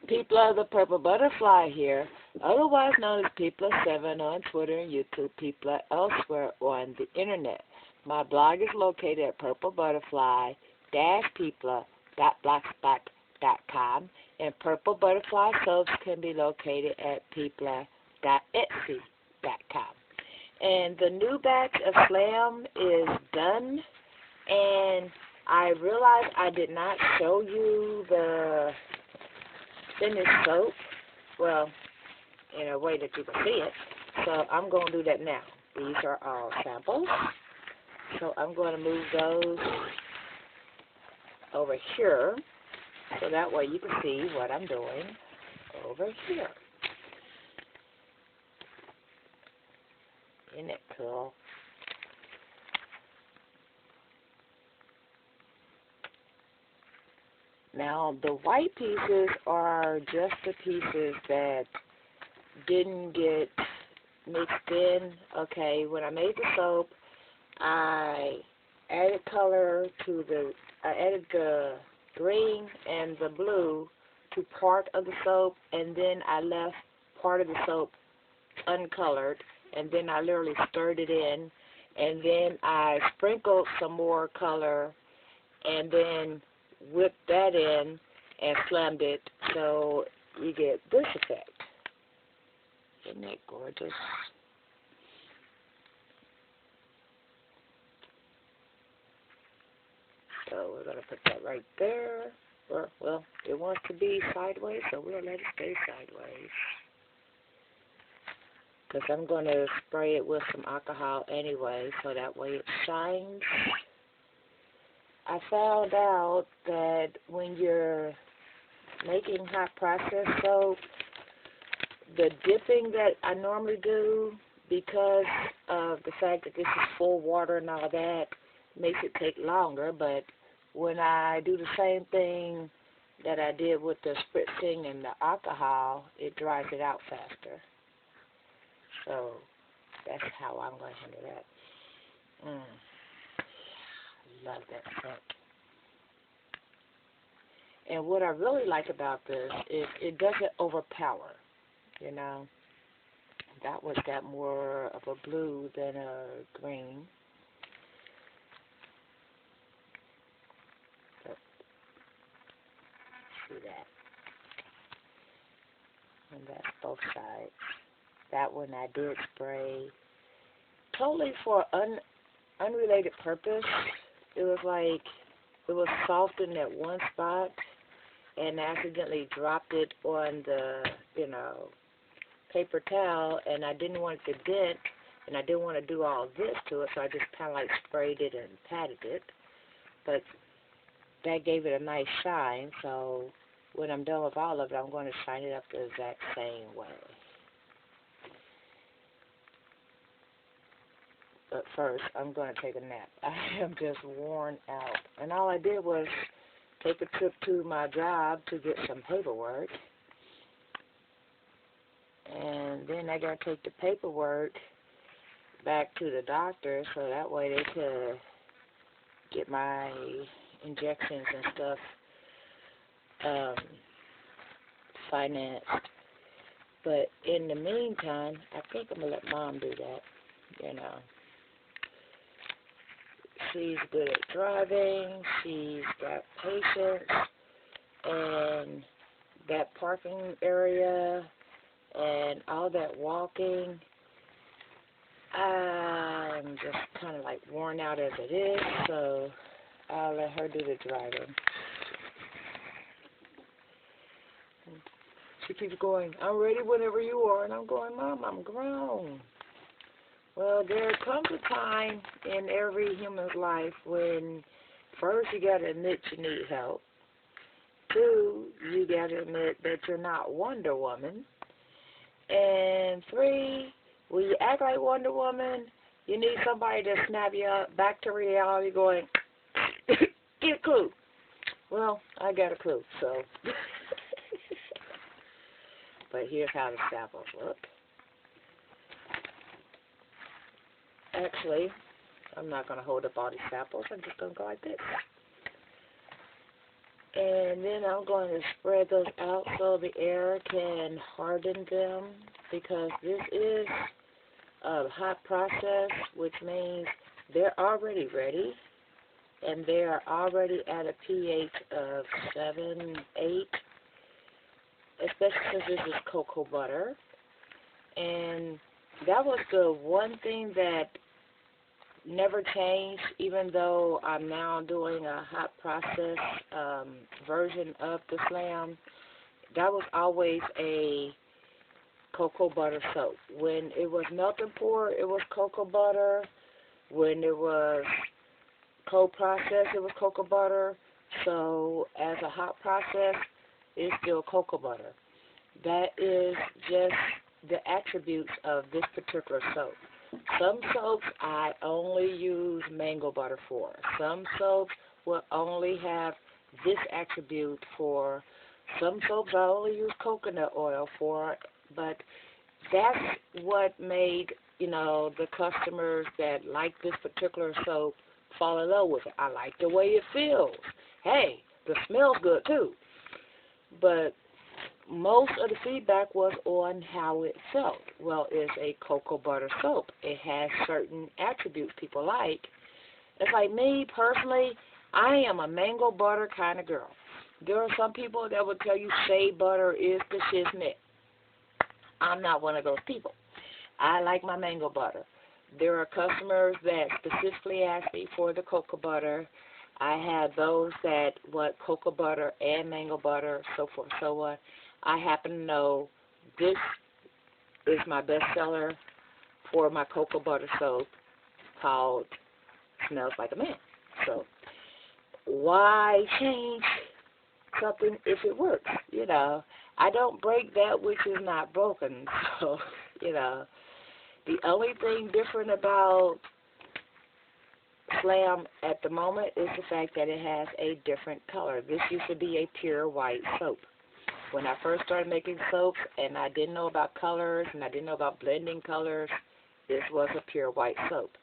People of the Purple Butterfly here, otherwise known as People7 on Twitter and YouTube, People elsewhere on the internet. My blog is located at purplebutterfly-people.blogspot.com, and Purple Butterfly soaps can be located at people.etsy.com. And the new batch of Slam is done, and I realized I did not show you the finished soap, well, in a way that you can see it. So I'm going to do that now. These are all samples. So I'm going to move those over here so that way you can see what I'm doing over here. Isn't it cool? Now, the white pieces are just the pieces that didn't get mixed in. Okay, when I made the soap, I added color to I added the green and the blue to part of the soap, and then I left part of the soap uncolored, and then I literally stirred it in, and then I sprinkled some more color, and then whipped that in and slammed it so you get this effect. Isn't that gorgeous? So we're going to put that right there. Or, well, it wants to be sideways, so we'll let it stay sideways. Because I'm going to spray it with some alcohol anyway, so that way it shines. I found out that when you're making hot process soap, the dipping that I normally do, because of the fact that this is full water and all that, makes it take longer. But when I do the same thing that I did with the spritzing and the alcohol, it dries it out faster. So that's how I'm going to handle that. Love that scent. And what I really like about this is it doesn't overpower, you know. That was got more of a blue than a green. But, see that. And that's both sides. That one I did spray totally for unrelated purpose. It was like it was soft in that one spot, and I accidentally dropped it on the, paper towel, and I didn't want it to dent, and I didn't want to do all this to it, so I just kind of like sprayed it and patted it. But that gave it a nice shine, so when I'm done with all of it, I'm going to shine it up the exact same way. But first, I'm going to take a nap. I am just worn out. And all I did was take a trip to my job to get some paperwork. And then I got to take the paperwork back to the doctor so that way they could get my injections and stuff financed. But in the meantime, I think I'm going to let Mom do that, She's good at driving, she's got patience, and that parking area and all that walking, I'm just kind of like worn out as it is, so I'll let her do the driving. She keeps going, I'm ready whenever you are, and I'm going, Mom, I'm grown. Well, there comes a time in every human's life when, first, you got to admit you need help. 2, you got to admit that you're not Wonder Woman. And 3, when you act like Wonder Woman, you need somebody to snap you up back to reality going, get a clue. Well, I got a clue, so. But here's how the samples look. Actually, I'm not going to hold up all these samples. I'm just going to go like this. And then I'm going to spread those out so the air can harden them, because this is a hot process, which means they're already ready, and they are already at a pH of 7, 8, especially since this is cocoa butter. And that was the one thing that never changed, even though I'm now doing a hot process version of the Slam. That was always a cocoa butter soap. When it was melt and pour, it was cocoa butter. When it was cold process, it was cocoa butter. So as a hot process, it's still cocoa butter. That is just the attributes of this particular soap. Some soaps I only use mango butter for. Some soaps will only have this attribute for. Some soaps I only use coconut oil for. But that's what made, the customers that like this particular soap fall in love with it. I like the way it feels. Hey, the smell's good too. But most of the feedback was on how it felt. Well, it's a cocoa butter soap. It has certain attributes people like. It's like me, personally, I am a mango butter kind of girl. There are some people that will tell you shea butter is the shiznit. I'm not one of those people. I like my mango butter. There are customers that specifically ask me for the cocoa butter. I have those that want cocoa butter and mango butter, so forth and so on. I happen to know this is my best seller for my cocoa butter soap called Smells Like a Man. So why change something if it works? I don't break that which is not broken. So, the only thing different about Slam at the moment is the fact that it has a different color. This used to be a pure white soap. When I first started making soaps and I didn't know about colors and I didn't know about blending colors, this was a pure white soap.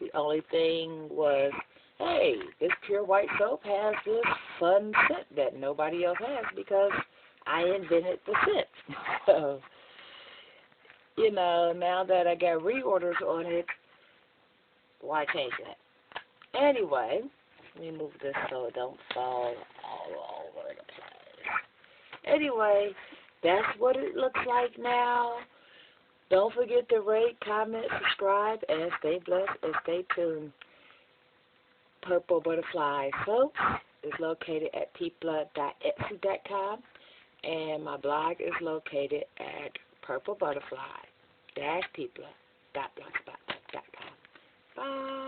The only thing was, hey, this pure white soap has this fun scent that nobody else has because I invented the scent. So, now that I got reorders on it, why change that? Anyway, let me move this so it don't fall all over the place. Anyway, that's what it looks like now. Don't forget to rate, comment, subscribe, and stay blessed and stay tuned. Purple Butterfly Soap is located at peatblood.etsy.com, and my blog is located at purplebutterfly-peatblood.blogspot.com. Bye.